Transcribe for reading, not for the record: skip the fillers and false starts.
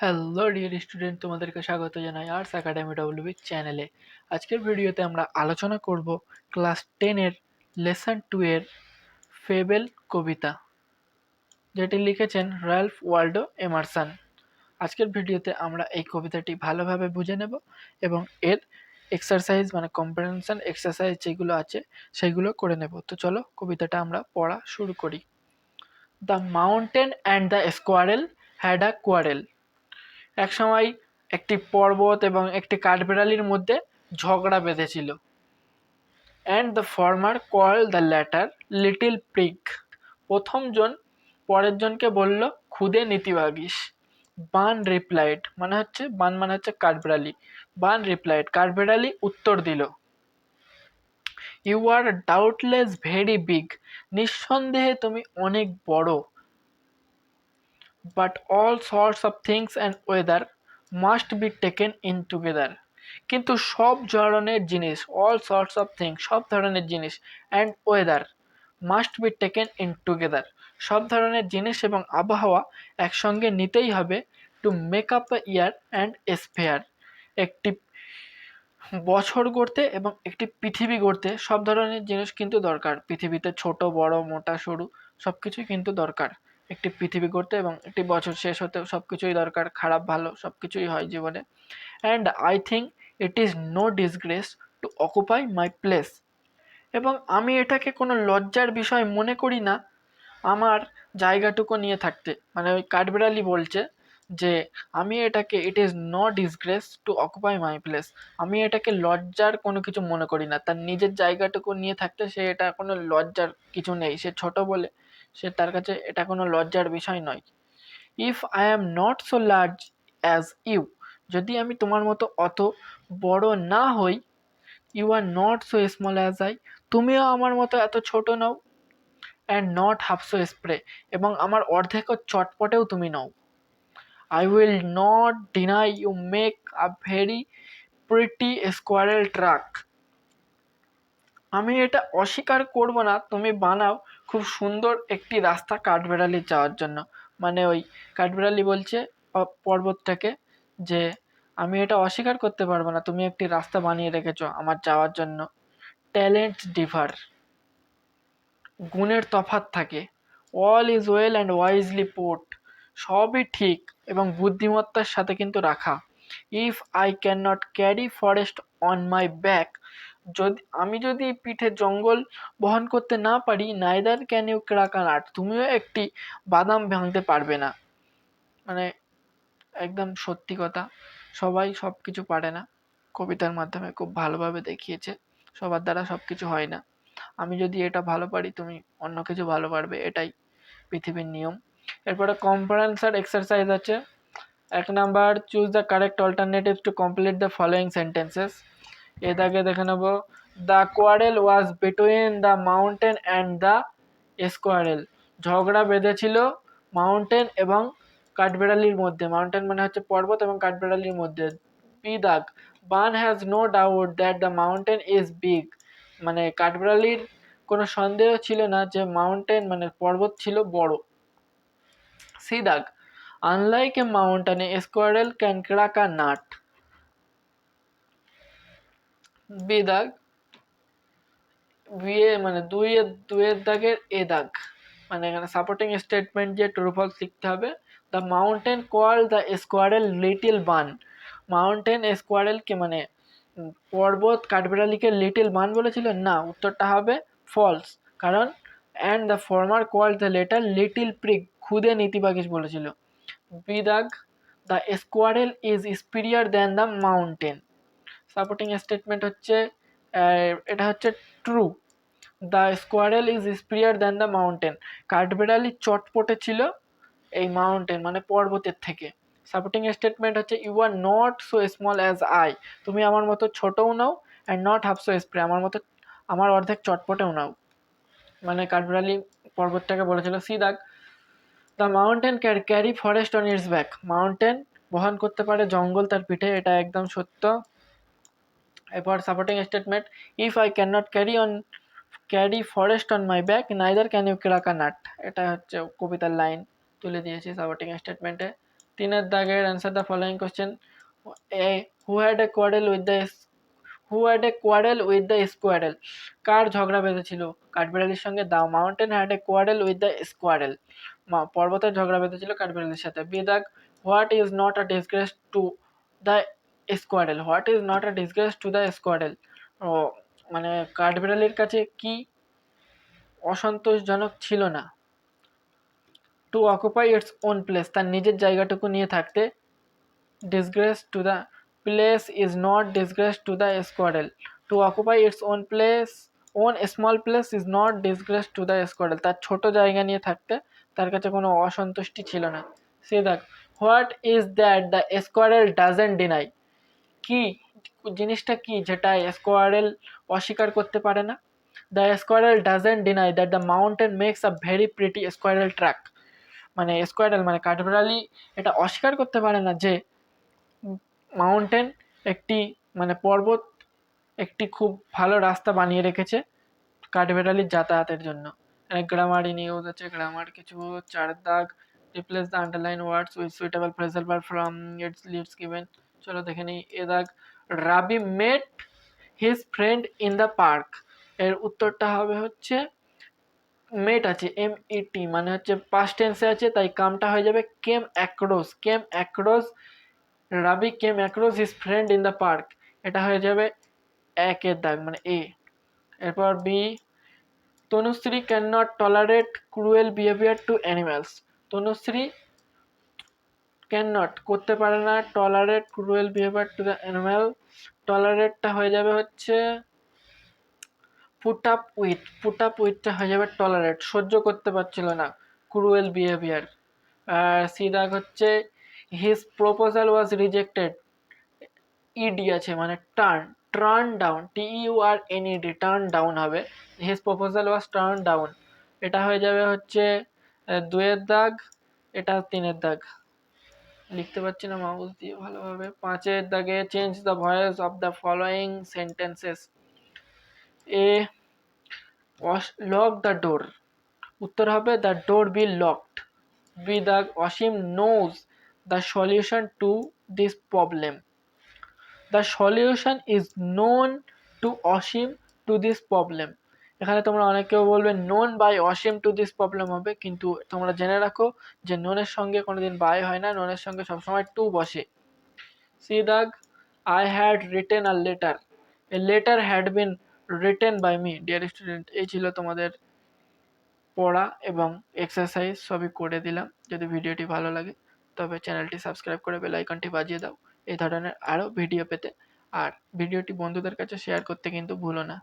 Hello dear student, তোমাদেরকে স্বাগত জানাই আর্টস একাডেমি ডব্লিউবি চ্যানেলে। আজকের ভিডিওতে আমরা আলোচনা করব ক্লাস 10-এর লেসন 2 এর ফেবেল কবিতা, যেটি লিখেছেন রাল্ফ ওয়াল্ডো এমারসন। আজকের ভিডিওতে আমরা এই কবিতাটি ভালোভাবে বুঝে নেব এবং এর এক্সারসাইজ মানে কম্প্রিহেনশন এক্সারসাইজ যেগুলো আছে সেগুলো করে নেব। তো চলো কবিতাটা আমরা পড়া শুরু করি। The mountain and the squirrel had a quarrel. একসময় একটি পর্বত এবং একটি কাঠবিড়ালির মধ্যে ঝগড়া বেঁধেছিল। And the former call the latter little prig. প্রথমজন পরের জনকে বলল খুদে নীতিবাগীশ। বান রিপ্লাইড মানে হচ্ছে কাঠবিড়ালি। বান রিপ্লাইড কাঠবিড়ালি উত্তর দিল, you are doubtless very big. নিঃসন্দেহে তুমি অনেক বড়। But all sorts of things and weather must be taken in together. কিন্তু সব ধরনের জিনিস, all sorts of things সব ধরনের জিনিস and weather must be taken in together সব ধরনের জিনিস এবং আবহাওয়া একসঙ্গে নিতেই হবে to make up a year and a sphere। একটি বছর গড়তে এবং একটি পৃথিবী গড়তে সব ধরনের জিনিস কিন্তু দরকার। পৃথিবীতে ছোট বড় মোটা সরু সব কিছুই কিন্তু দরকার একটি পৃথিবী গড়তে, এবং একটি বছর শেষ হতেও সব কিছুই দরকার। খারাপ ভালো সব কিছুই হয় জীবনে। And I think it is no disgrace to occupy my place. এবং আমি এটাকে কোনো লজ্জার বিষয় মনে করি না আমার জায়গাটুকু নিয়ে থাকতে। মানে ওই কাঠবিড়ালি বলছে যে আমি এটাকে it is not disgrace to occupy my place, আমি এটাকে লজ্জার কোনো কিছু মনে করি না। তার নিজের জায়গাটুকু নিয়ে থাকতে সে এটা কোনো লজ্জার কিছু নেই। সে ছোট বলে সে তার কাছে এটা কোনো লজ্জার বিষয় নয়। If I am not so large as you. যদি আমি তোমার মতো অত বড় না হই, you are not so small as I. তুমিও আমার মতো এত ছোট নও। And not half so spry. এবং আমার অর্ধেকও চটপটেও তুমি নও। I will not deny you make a very pretty squirrel track. আমি এটা অস্বীকার করব না তুমি বানাও খুব সুন্দর একটি রাস্তা কাঠবিড়ালি যাওয়ার জন্য। মানে ওই কাঠবিড়ালি বলছে পর্বতটাকে যে আমি এটা অস্বীকার করতে পারবো না তুমি একটি রাস্তা বানিয়ে রেখেছো আমার যাওয়ার জন্য। ট্যালেন্ট ডিফার, গুণের তফাৎ থাকে। All is well and wisely put, সবই ঠিক এবং বুদ্ধিমত্তার সাথে কিন্তু রাখা। If I can not carry forest on my back, যদি পিঠে জঙ্গল বহন করতে না পারি, neither can you crack a nut, তুমিও একটি বাদাম ভাঙতে পারবে না। মানে একদম সত্যি কথা, সবাই সব কিছু পারে না। কবিতার মাধ্যমে খুব ভালোভাবে দেখিয়েছে সবার দ্বারা সব কিছু হয় না। আমি যদি এটা ভালো পারি তুমি অন্য কিছু ভালো পারবে, এটাই পৃথিবীর নিয়ম। এরপরে কম্পারেন্সার এক্সারসাইজ আছে। 1 number, choose the correct alternative to complete the following sentences. এর আগে দেখে নেব, the quarrel was between the mountain and the squirrel. ঝগড়া বেঁধেছিল মাউন্টেন এবং কাঠবিড়ালির মধ্যে। মাউন্টেন মানে হচ্ছে পর্বত এবং কাঠবিড়ালির মধ্যে। বি দাগ, Bun has no doubt that the mountain is big. মানে কাঠবিড়ালির কোনো সন্দেহ ছিল না যে মাউন্টেন মানে পর্বত ছিল বড়। সি দাগ, unlike a mountain a squirrel can crack a nut. B দাগ, বিয়ে মানে দুইয়ের দাগের এ দাগ, মানে এখানে সাপোর্টিং স্টেটমেন্ট যে ট্রু ফলস লিখতে হবে। The mountain call the squirrel little Bun. Mountain স্কোয়ারেলকে মানে পর্বত কাঠবিড়ালিকে লিটিল বান বলেছিল না, উত্তরটা হবে ফলস। কারণ and the former call the latter little prig, খুদে নীতিবাগীশ বলেছিল। বি দাগ, the squirrel is superior than the mountain. Supporting statement হচ্ছে এটা হচ্ছে true. The squirrel is superior than the mountain, কাঠবিড়ালি চটপটে ছিল এই মাউন্টেন মানে পর্বতের থেকে। সাপোর্টিং স্টেটমেন্ট হচ্ছে you are not so small as I, তুমি আমার মতো ছোটও নাও। And not half so spry, আমার অর্ধেক চটপটেও নাও। মানে কাঠবিড়ালি পর্বতটাকে বলেছিল। সি দাগ, the mountain carry forest on it's back. Mountain বহন করতে পারে জঙ্গল তার পিঠে, এটা একদম সত্য। এরপর supporting statement, if I can not carry forest on my back neither can you crack a nut. এটা হচ্ছে কবিতার লাইন তুলে দিয়েছি সাপোর্টিং স্টেটমেন্টে। তিনের দাগের answer the following question. Who had a quarrel with the squirrel, কার ঝগড়া বেঁধেছিল কাঠবিড়ালির সঙ্গে? The mountain had a quarrel with the squirrel, পর্বতের ঝগড়া বেঁধেছিল কাঠবিড়ালির সাথে। বি দাগ, what is not a disgrace to the squirrel, what is not a disgrace to the squirrel, ও মানে কাঠবিড়ালির কাছে কি অসন্তোষজনক ছিল না? To occupy its own place, তার নিজের জায়গাটুকু নিয়ে থাকতে। disgrace to the place is not disgrace to the squirrel, to occupy its own small place is not disgrace to the squirrel, তার ছোট জায়গা নিয়ে থাকতে তার কাছে কোনো অসন্তুষ্টি ছিল না। সে দেখ, what is that the squirrel doesn't deny, কি জিনিসটা কি যেটা স্কোয়ারেল অস্বীকার করতে পারে না? The squirrel doesn't deny that the mountain makes a very pretty squirrel track, মানে স্কোয়ারেল মানে কাঠবিড়ালি এটা অস্বীকার করতে পারে না যে মাউন্টেন একটি মানে পর্বত একটি খুব ভালো রাস্তা বানিয়ে রেখেছে কাঠবিড়ালির যাতায়াতের জন্য। গ্রামার ইন ইউজ আছে, গ্রামার কিছু 4 দাগ, replace the underline words with suitable phrasal verb from its leads given. চলো দেখে নিই। এ দাগ, Rabi met his friend in the park, এর উত্তরটা হবে হচ্ছে মেট আছে MET মানে হচ্ছে পাস্ট টেন্সে আছে, তাই কামটা হয়ে যাবে came across, Rabi came across his friend in the park, এটা হয়ে যাবে 1 দাগ মানে এ। এরপর B, Tanushree can not tolerate cruel behaviour to animals, Tanushree can not করতে পারে না tolerate cruel behaviour to the animal, টলারেটটা হয়ে যাবে হচ্ছে পুট আপ উইথটা হয়ে যাবে টলারেট, সহ্য করতে পারছিল না ক্রুয়েল বিহেভিয়ার। আর সি দাগ হচ্ছে his proposal was rejected, ED আছে মানে turn down, TURNED, turn down হবে। His proposal was turn down, এটা হয়ে যাবে হচ্ছে 2 দাগ, এটা 3 দাগ, লিখতে পারছি না মাউস দিয়ে ভালোভাবে। 5 দাগে change the voice of the following sentences. A, lock the door, উত্তর হবে the door be locked. B দাগ, Ashim knows the solution to this problem, the solution is known to Ashim to this problem, এখানে তোমরা অনেকেও বলবে known by Ashim to this problem হবে, কিন্তু তোমরা জেনে রাখো যে নোনের সঙ্গে কোনোদিন বাই হয় না, নোনের সঙ্গে সবসময় টু বসে। সি দাগ, I had written a letter, a letter had been written by me dear student. এই ছিল তোমাদের পড়া এবং এক্সারসাইজ, সবই করে দিলাম। যদি ভিডিওটি ভালো লাগে তবে চ্যানেলটি সাবস্ক্রাইব করে বেল আইকনটি বাজিয়ে দাও এই ধরনের আরও ভিডিও পেতে, আর ভিডিওটি বন্ধুদের কাছে শেয়ার করতে কিন্তু ভুলো না।